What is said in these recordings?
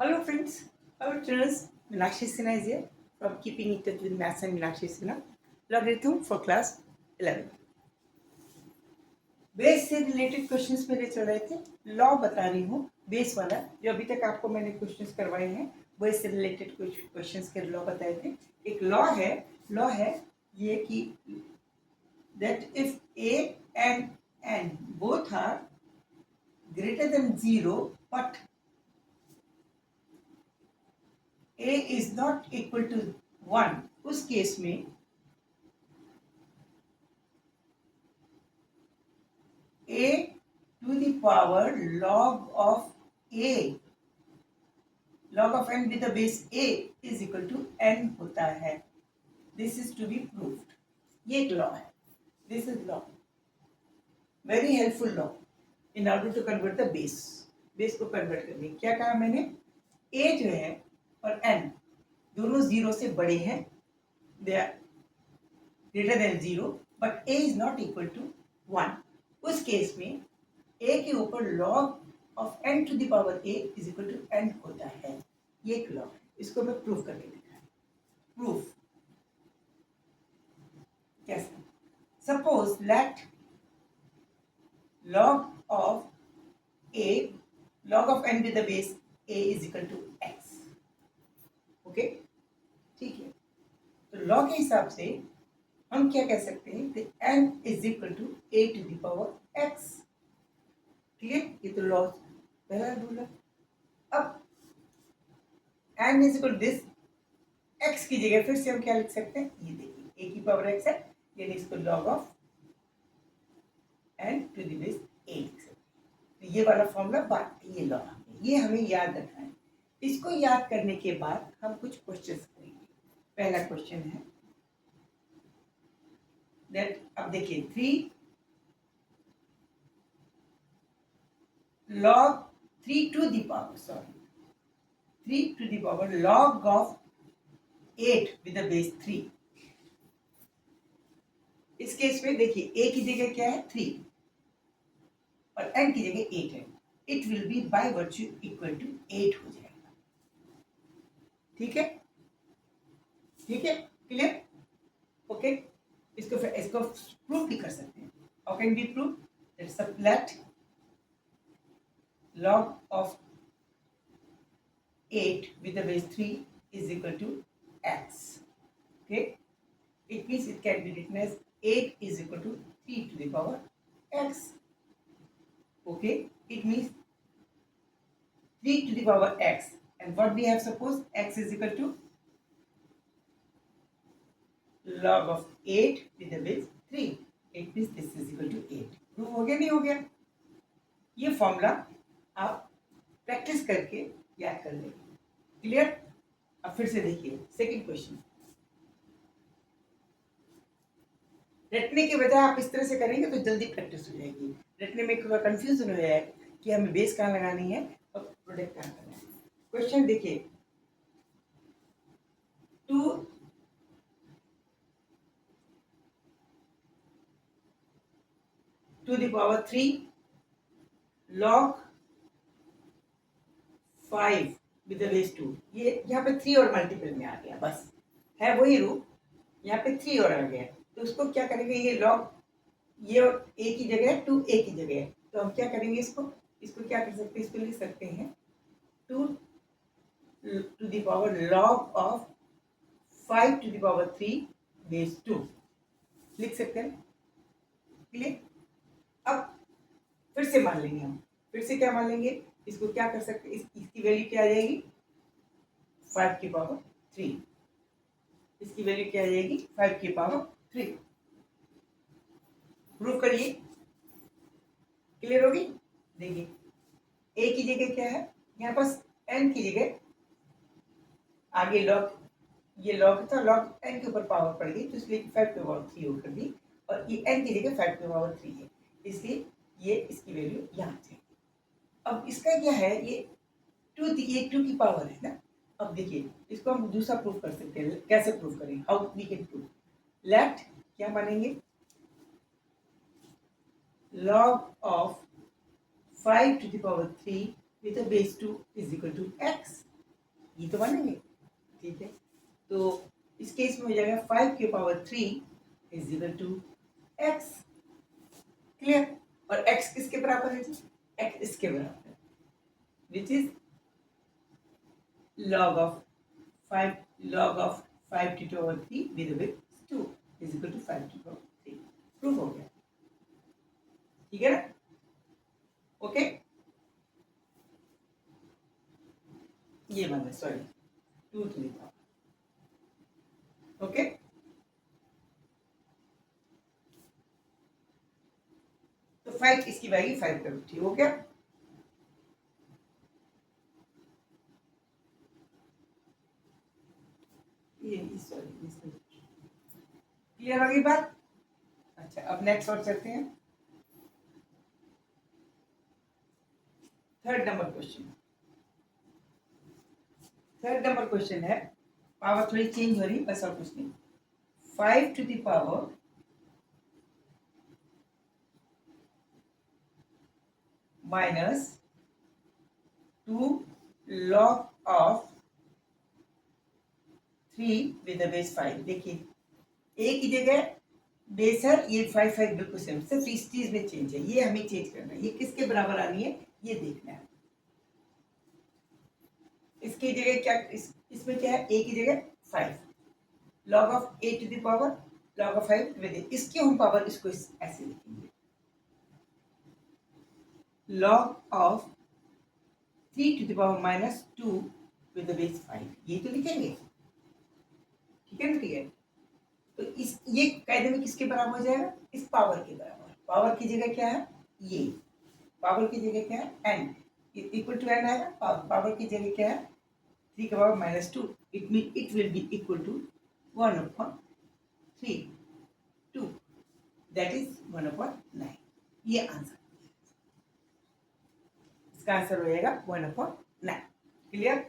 Hello friends, hello students. Meenakshi Sinha is here from Keeping in Touch with Maths and Meenakshi Sinha. Logarithm for class 11. Base से related questions मेरे चल रहे थे. Law बता रही हूँ बेस वाला जो अभी तक आपको मैंने क्वेश्चंस करवाए हैं. बेस से रिलेटेड कुछ क्वेश्चंस के लॉ बताए थे. एक लॉ है ये कि that if a and n both are greater than 0 but a is not equal to 1, उस केस में a to the power log of n with the base a is equal to n होता है. This is to be proved. ये एक law है. This is law. Very helpful law in order to convert the base. Base को convert करने क्या कहा मैंने? a जो है और n दोनों जीरो से बड़े हैं. They are greater than 0 but a is not equal to 1. उस केस में a के ऊपर log of n to the power a is equal to n होता है. ये एक लॉ है. इसको मैं प्रूफ करके दिखा. प्रूफ कैसे? Suppose let log of n with the base a is equal to x. Okay, ठीक है. तो लॉ के हिसाब से हम क्या कह सकते हैं कि n is equal to a to the power x. Clear? ये तो लॉ पहला रूल है. अब n is equal to this x की जगह फिर से हम क्या लिख सकते हैं? ये देखिए a की पावर x है, यानी इसको log of n to the base a लिख सकते हैं. तो ये वाला फॉर्मूला बात, ये लॉ ये हमें याद रखना है. इसको याद करने के बाद हम कुछ क्वेश्चंस करेंगे. पहला क्वेश्चन है दैट, अब देखिए 3 log 3 to the power log of 8 with the base 3. इस केस में देखिए a की जगह क्या है? 3 और n की जगह 8 है. It will be by virtue equal to 8 हो जाएगा. ठीक है, ठीक है, क्लियर? ओके, इसको प्रूव भी कर सकते हैं. How can be prove? Let log of 8 with the base 3 is equal to x. Okay, it means it can be written as 8 is equal to 3 to the power x. Okay, it means 3 to the power x, and what we have supposed x is equal to log of 8 with the base 3. It means this is equal to 8. Prove हो गया नहीं हो गया? ये formula आप practice करके याद कर लेंगे. क्लियर? अब फिर से देखिए सेकंड क्वेश्चन. रटने के बजाय आप इस तरह से करेंगे तो जल्दी प्रैक्टिस हो जाएगी. रटने में थोड़ा कंफ्यूजन हो जाए कि हमें बेस कहाँ लगानी है और प्रोडक्ट कहाँ करना है. क्वेश्चन देखिए, 2 to the power 3 log 5 with the base 2. ये यहाँ पे 3 और मल्टीपल में आ गया, बस है वही रूप. यहाँ पे 3 और आ गया तो उसको क्या करेंगे? ये लॉग, ये और a की जगह 2a की जगह, तो हम क्या करेंगे? इसको क्या कर सकते हैं? इसको लिख सकते हैं 2 to the power log of 5 to the power 3 base 2 लिख सकते हैं. क्लियर? अब फिर से मान लेंगे हम. फिर से क्या मान लेंगे? इसको क्या कर सकते हैं? इसकी वैल्यू क्या आ जाएगी? 5 की पावर 3. इसकी वैल्यू क्या आ जाएगी? 5 की पावर 3. प्रूव करिए. क्लियर होगी? देखिए a की जगह क्या है? यहाँ पास n की जगह आगे लॉग, ये लॉग था, लॉग n के ऊपर पावर पड़ गई तो इसलिए 5 की पावर 3 कर दी, और ये n की जगह 5 की पावर 3 है, इसलिए ये इसकी वैल्यू यहाँ से. अब इसका क्या है? ये 2 की पावर है ना. अब देखिए इसको हम दूसरा प्रूफ कर सकते हैं. कैसे प्रूफ करेंगे? How we can proof? Let क्या मानेंगे? log of 5 to the power 3 with a base 2 is equal to x. तो मानेंगे, ठीक है। तो इस केस में हो जाएगा 5 की power 3 is equal to x, clear. और x किसके बराबर है जी, x इसके बराबर है, which is log of 5 to the power 3 with the width 2 is equal to 5 to the power 3। Proof हो गया, ठीक है ना, ओके। ये मान sorry 2 to the power, okay. तो 5 इसकी वैल्यू 5 कर ठीक हो गया। ये सॉरी, क्लियर हो गई बात। अच्छा, अब नेक्स्ट और चलते हैं। थर्ड नंबर क्वेश्चन है, पावर थोड़ी चेंज हो रही बस और कुछ नहीं। 5 to the power minus 2 log of 3 with the base 5। देखिए एक ही जगह बेस है, ये 5 बिल्कुल सेम, सिर्फ इस चीज में चेंज है, ये हमें चेंज करना है। ये किसके बराबर आनी है ये देखना है। इसकी जगह क्या, इसमें क्या है, ए की जगह 5 log of a to the power log of 5 with इसकी हम पावर इसको ऐसे लिखेंगे, log of 3 to the power minus 2 with the base 5, ये तो लिखेंगे, ठीक है ना, ठीक है। तो इस ये कायदे में किसके बराबर हो जाएगा, इस पावर के बराबर। पावर की जगह क्या है, ये पावर की जगह क्या है n, इक्वल टू n आएगा। पावर की जगह क्या है 3 के power minus 2, it mean it will be equal to 1/3 2, that is 1/9। ये आंसर, इसका आंसर हो जाएगा 1/9। क्लियर।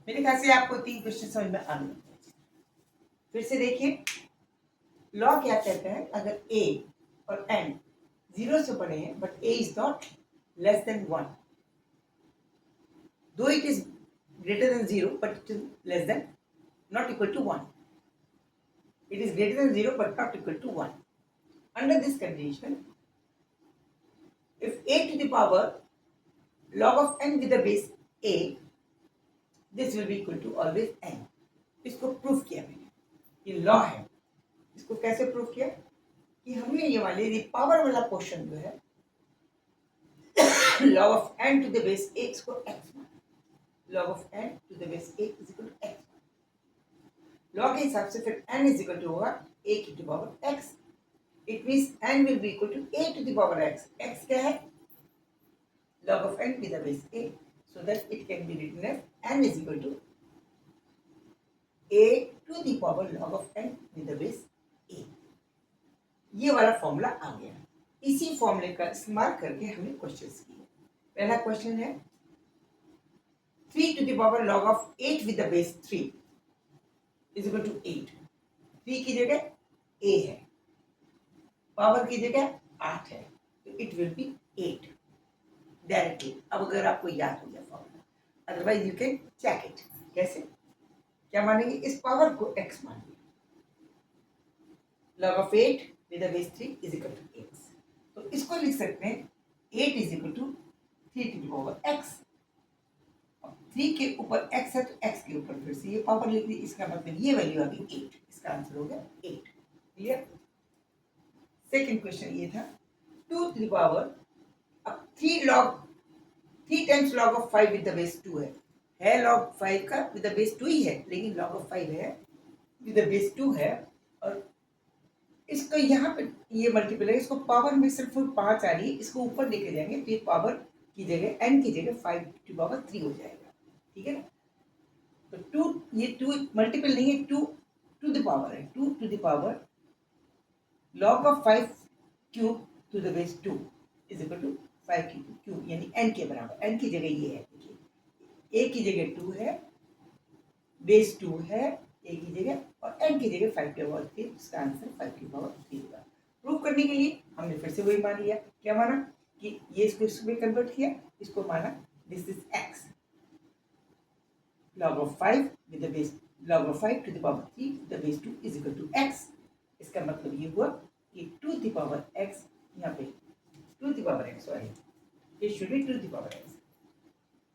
मेरे ख्याल से आपको 3 क्वेश्चन समझ में आ गए। फिर से देखिए, लॉ क्या कहता है, अगर a और n 0 से बड़े हैं but a is not less than 1, दो it is greater than 0 but it is less than not equal to 1, it is greater than 0 but not equal to 1, under this condition if a to the power log of n with the base a, this will be equal to always n। इसको proof किया मैंने, ये law है। इसको कैसे proof किया कि हमने ये वाले पावर वाला पोर्शन जो है log of n to the base a इसको x माना, log of n to the base a is equal to x। Law के हिसाब से फिर n इज इक्वल टू होगा a की to power x, it means n will be equal to a to the power x। x क्या है, log of n with the base a, so that it can be written as n is equal to a to the power log of n with the base a। ये वाला formula आ गया। इसी फॉर्मूले का इस्तेमाल करके हमने क्वेश्चंस किए। पहला क्वेश्चन है 3 to the power log of 8 with the base 3 is equal to 8। 3 की जगह a है, पावर की जगह 8 है, तो इट विल बी 8 डायरेक्टली। अब अगर आपको याद हो गया formula, otherwise you can check it. कैसे, क्या मानेंगे, इस पावर को x मानिए, log of 8 with the base 3 is equal to x। तो इसको लिख सकते हैं 8 is equal to 3 to the power x। 3 के ऊपर x है तो x के ऊपर फिर से ये पावर लिख दी, इसका मतलब ये वैल्यू आ गई 8। इसका आंसर हो गया 8। क्लियर। सेकंड क्वेश्चन ये था 2 to the power, अब 3 times log of 5 with the base 2 है log 5 का with the base 2 ही है, लेकिन log of 5 है with the base 2 है, और इसको यहाँ पे ये मल्टीपल है, इसको पावर में सिर्फ 5 आ रही है, इसको ऊपर लेके जाएंगे तो ये पावर की जगह n की जगह 5 टू पावर 3 हो जाएगा, ठीक है ना। तो 2, ये 2 मल्टीपल नहीं है, 2 टू द पावर है, 2 to the power log of 5 cube to the base 2 is equal to 5 cube, यानी n के बराबर। n की जगह ये है, देखिए a की जगह 2 है, बेस 2 है a की जगह, और n की जगह 5 की पावर 3, इसका आंसर 5 की पावर 3 होगा। प्रूव करने के लिए हमने फिर से वही मान लिया, क्या माना कि ये इसको इसमें कन्वर्ट किया, इसको माना this is x, log of 5 with the base log of 5 to the power 3 with the base 2 is equal to x. इसका मतलब ये हुआ कि 2 to the power x, यहाँ पे 2 to the power x, sorry, it should be 2 to the power x.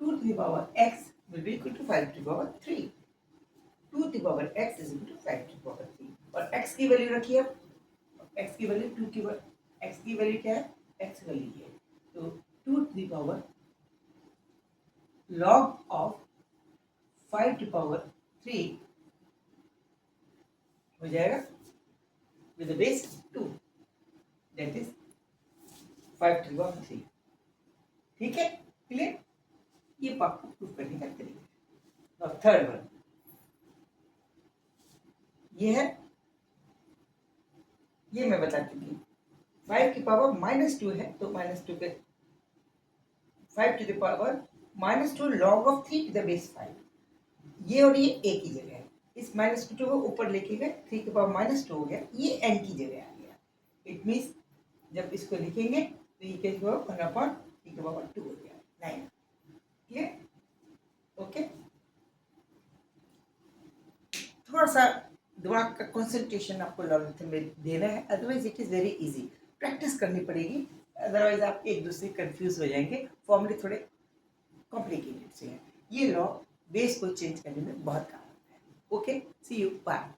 2 to the power x will be equal to 5 to the power 3. 2 to the power x is equal to 5 to the power 3. और x की value रखिए अब, x की value 2 की x की value क्या है, x की वैल्यू ये है, तो 2 to the power log of 5 to power 3 हो जाएगा with the base 2, that is 5 to the power 3. ठीक है, क्लियर? ये आपको प्रूफ करने का तरीका। अब थर्ड वन ये है, ये मैं बता चुकी हूँ। 5 की पावर -2 है तो -2 के 5 to the power -2 log of 3 to the base 5, ये और ये a की जगह है। इस -2 को ऊपर लेके गए, 3 की पावर -2 हो गया, ये n की जगह आ गया। इट मीन्स जब इसको लिखेंगे तो ये क्या होगा, 1/3 की पावर 2 हो गया, 9। क्लियर? ओके, थोड़ा सा दिमाग का कंसंट्रेशन आपको लर्निंग में देना है, otherwise it is very easy. Practice करनी पड़ेगी, अदरवाइज आप एक दूसरे कंफ्यूज हो जाएंगे। फॉर्मूले थोड़े कॉम्प्लिकेटेड से हैं। ये लॉ बेस को चेंज करने में बहुत काम आता है। Okay, see you, bye.